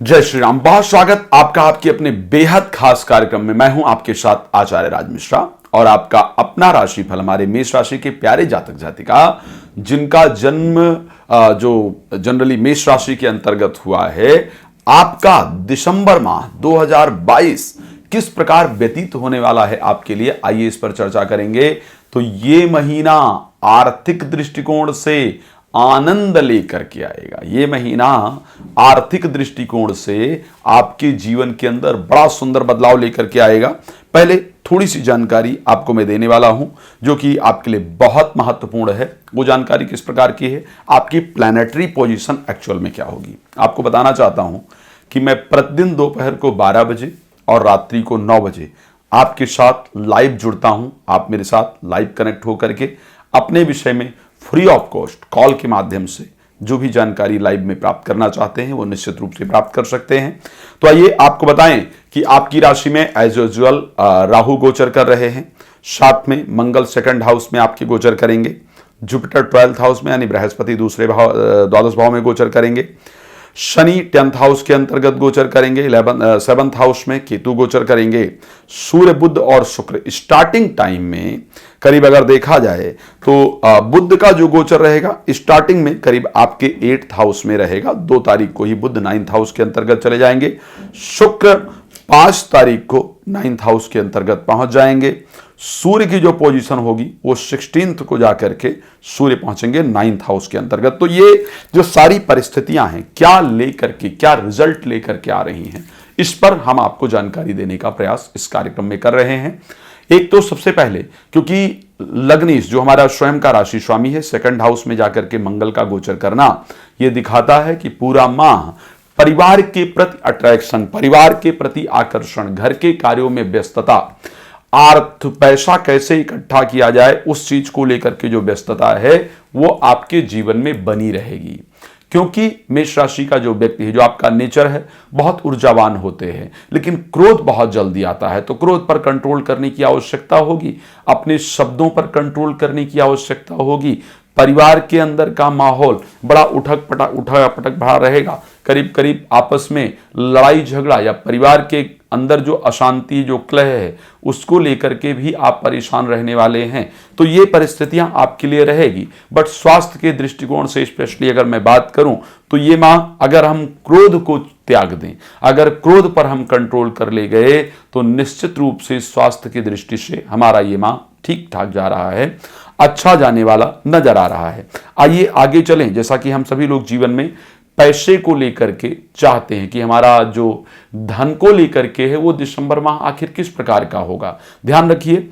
जय श्री राम। बहुत स्वागत आपका आपके अपने बेहद खास कार्यक्रम में। मैं हूं आपके साथ आचार्य राज मिश्रा और आपका अपना राशिफल हमारे मेष राशि के प्यारे जातक जातिका जिनका जन्म जो जनरली मेष राशि के अंतर्गत हुआ है, आपका दिसंबर माह 2022 किस प्रकार व्यतीत होने वाला है आपके लिए, आइए इस पर चर्चा करेंगे। तो ये महीना आर्थिक दृष्टिकोण से आनंद लेकर के आएगा। ये महीना आर्थिक दृष्टिकोण से आपके जीवन के अंदर बड़ा सुंदर बदलाव लेकर के आएगा। पहले थोड़ी सी जानकारी आपको मैं देने वाला हूं जो कि आपके लिए बहुत महत्वपूर्ण है। वो जानकारी किस प्रकार की है, आपकी प्लैनेटरी पोजीशन एक्चुअल में क्या होगी। आपको बताना चाहता हूं कि मैं प्रतिदिन दोपहर को 12 बजे और रात्रि को 9 बजे आपके साथ लाइव जुड़ता हूं। आप मेरे साथ लाइव कनेक्ट होकर के अपने विषय में फ्री ऑफ कॉस्ट कॉल के माध्यम से जो भी जानकारी लाइव में प्राप्त करना चाहते हैं वो निश्चित रूप से प्राप्त कर सकते हैं। तो आइए आपको बताएं कि आपकी राशि में एज यूजुअल राहु गोचर कर रहे हैं, साथ में मंगल सेकंड हाउस में आपके गोचर करेंगे, जुपिटर 12th हाउस में यानी बृहस्पति दूसरे भाव द्वादश भाव में गोचर करेंगे, शनि 10th हाउस के अंतर्गत गोचर करेंगे, 7th हाउस में केतु गोचर करेंगे, सूर्य बुध और शुक्र स्टार्टिंग टाइम में करीब अगर देखा जाए तो बुध का जो गोचर रहेगा स्टार्टिंग में करीब आपके 8th हाउस में रहेगा। 2 तारीख को ही बुध 9th हाउस के अंतर्गत चले जाएंगे, शुक्र 5 तारीख को 9th हाउस के अंतर्गत पहुंच जाएंगे। सूर्य की जो पोजीशन होगी वो 16th को जाकर के सूर्य पहुंचेंगे 9th हाउस के अंतर्गत। तो ये जो सारी परिस्थितियां हैं क्या लेकर के, क्या रिजल्ट लेकर के आ रही हैं, इस पर हम आपको जानकारी देने का प्रयास इस कार्यक्रम में कर रहे हैं। एक तो सबसे पहले क्योंकि लग्नेश जो हमारा स्वयं का राशि स्वामी है, सेकंड हाउस में जाकर के मंगल का गोचर करना यह दिखाता है कि पूरा माह परिवार के प्रति अट्रैक्शन, परिवार के प्रति आकर्षण, घर के कार्यों में व्यस्तता, पैसा कैसे इकट्ठा किया जाए उस चीज को लेकर के जो व्यस्तता है वो आपके जीवन में बनी रहेगी। क्योंकि मेष राशि का जो व्यक्ति है, जो आपका नेचर है, बहुत ऊर्जावान होते हैं, लेकिन क्रोध बहुत जल्दी आता है। तो क्रोध पर कंट्रोल करने की आवश्यकता होगी, अपने शब्दों पर कंट्रोल करने की आवश्यकता होगी। परिवार के अंदर का माहौल बड़ा उठक पटक भरा रहेगा, करीब करीब आपस में लड़ाई झगड़ा या परिवार के अंदर जो अशांति, जो कलह है, उसको लेकर के भी आप परेशान रहने वाले हैं। तो ये परिस्थितियां आपके लिए रहेगी। बट स्वास्थ्य के दृष्टिकोण से स्पेशली अगर मैं बात करूं तो ये माह अगर हम क्रोध को त्याग दें, अगर क्रोध पर हम कंट्रोल कर ले गए तो निश्चित रूप से स्वास्थ्य की दृष्टि से हमारा ये माह ठीक ठाक जा रहा है, अच्छा जाने वाला नजर आ रहा है। आइए आगे चलें। जैसा कि हम सभी लोग जीवन में पैसे को लेकर के चाहते हैं कि हमारा जो धन को लेकर के है वो दिसंबर माह आखिर किस प्रकार का होगा। ध्यान रखिए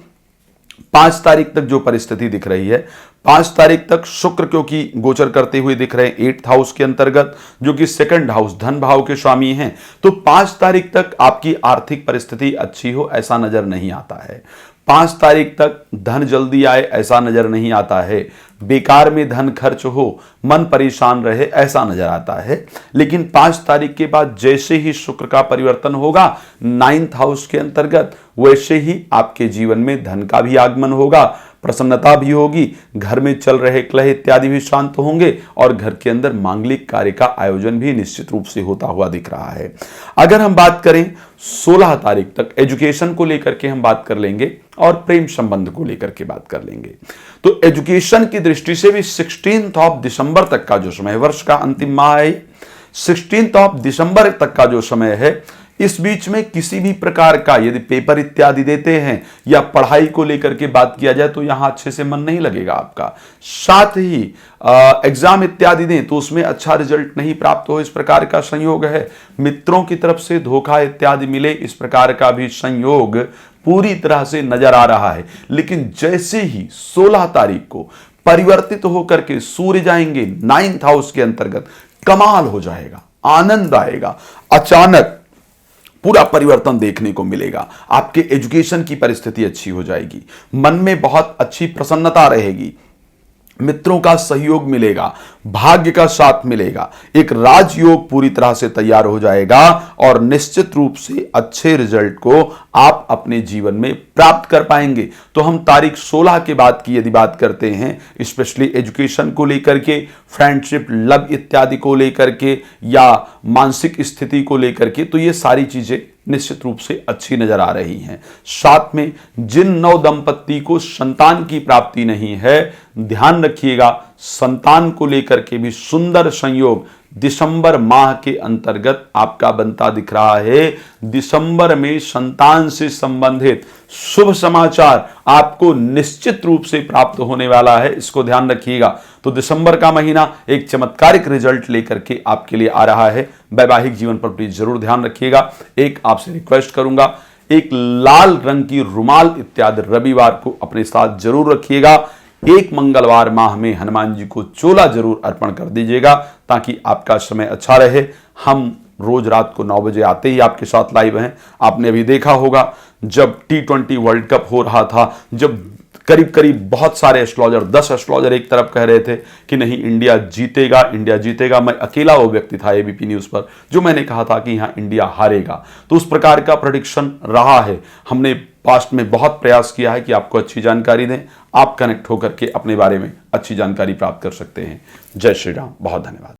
5 तारीख तक जो परिस्थिति दिख रही है, 5 तारीख तक शुक्र क्योंकि गोचर करते हुए दिख रहे हैं 8th हाउस के अंतर्गत, जो कि सेकंड हाउस धन भाव के स्वामी हैं। तो 5 तारीख तक आपकी आर्थिक परिस्थिति अच्छी हो ऐसा नजर नहीं आता है। 5 तारीख तक धन जल्दी आए ऐसा नजर नहीं आता है। बेकार में धन खर्च हो, मन परेशान रहे ऐसा नजर आता है। लेकिन 5 तारीख के बाद जैसे ही शुक्र का परिवर्तन होगा 9th हाउस के अंतर्गत, वैसे ही आपके जीवन में धन का भी आगमन होगा, प्रसन्नता भी होगी, घर में चल रहे कलह इत्यादि भी शांत होंगे और घर के अंदर मांगलिक कार्य का आयोजन भी निश्चित रूप से होता हुआ दिख रहा है। अगर हम बात करें 16 तारीख तक एजुकेशन को लेकर के हम बात कर लेंगे और प्रेम संबंध को लेकर के बात कर लेंगे। तो एजुकेशन की दृष्टि से भी 16th ऑफ दिसंबर तक का जो समय, वर्ष का अंतिम माह है, 16th ऑफ दिसंबर तक का जो समय है, इस बीच में किसी भी प्रकार का यदि पेपर इत्यादि देते हैं या पढ़ाई को लेकर के बात किया जाए तो यहां अच्छे से मन नहीं लगेगा आपका। साथ ही एग्जाम इत्यादि दें तो उसमें अच्छा रिजल्ट नहीं प्राप्त हो, इस प्रकार का संयोग है। मित्रों की तरफ से धोखा इत्यादि मिले, इस प्रकार का भी संयोग पूरी तरह से नजर आ रहा है। लेकिन जैसे ही 16 तारीख को परिवर्तित होकर के सूर्य जाएंगे 9th हाउस के अंतर्गत, कमाल हो जाएगा, आनंद आएगा, अचानक पूरा परिवर्तन देखने को मिलेगा। आपके एजुकेशन की परिस्थिति अच्छी हो जाएगी, मन में बहुत अच्छी प्रसन्नता रहेगी, मित्रों का सहयोग मिलेगा, भाग्य का साथ मिलेगा, एक राजयोग पूरी तरह से तैयार हो जाएगा और निश्चित रूप से अच्छे रिजल्ट को आप अपने जीवन में प्राप्त कर पाएंगे। तो हम तारीख 16 के बाद की यदि बात करते हैं, स्पेशली एजुकेशन को लेकर के, फ्रेंडशिप, लव इत्यादि को लेकर के या मानसिक स्थिति को लेकर के, तो ये सारी चीजें निश्चित रूप से अच्छी नजर आ रही हैं। साथ में जिन नव दंपत्ति को संतान की प्राप्ति नहीं है, ध्यान रखिएगा, संतान को लेकर के भी सुंदर संयोग दिसंबर माह के अंतर्गत आपका बनता दिख रहा है। दिसंबर में संतान से संबंधित शुभ समाचार आपको निश्चित रूप से प्राप्त होने वाला है, इसको ध्यान रखिएगा। तो दिसंबर का महीना एक चमत्कारिक रिजल्ट लेकर के आपके लिए आ रहा है। वैवाहिक जीवन पर प्लीज जरूर ध्यान रखिएगा। एक आपसे रिक्वेस्ट करूंगा, एक लाल रंग की रुमाल इत्यादि रविवार को अपने साथ जरूर रखिएगा। एक मंगलवार माह में हनुमान जी को चोला जरूर अर्पण कर दीजिएगा ताकि आपका समय अच्छा रहे। हम रोज रात को 9 बजे आते ही आपके साथ लाइव हैं। आपने अभी देखा होगा जब T20 वर्ल्ड कप हो रहा था, जब करीब करीब बहुत सारे एस्ट्रोलॉजर, 10 एस्ट्रोलॉजर एक तरफ कह रहे थे कि नहीं इंडिया जीतेगा, इंडिया जीतेगा। मैं अकेला वो व्यक्ति था एबीपी न्यूज पर जो मैंने कहा था कि यहां इंडिया हारेगा। तो उस प्रकार का प्रेडिक्शन रहा है। हमने पास्ट में बहुत प्रयास किया है कि आपको अच्छी जानकारी दें। आप कनेक्ट होकर के अपने बारे में अच्छी जानकारी प्राप्त कर सकते हैं। जय श्री राम, बहुत धन्यवाद।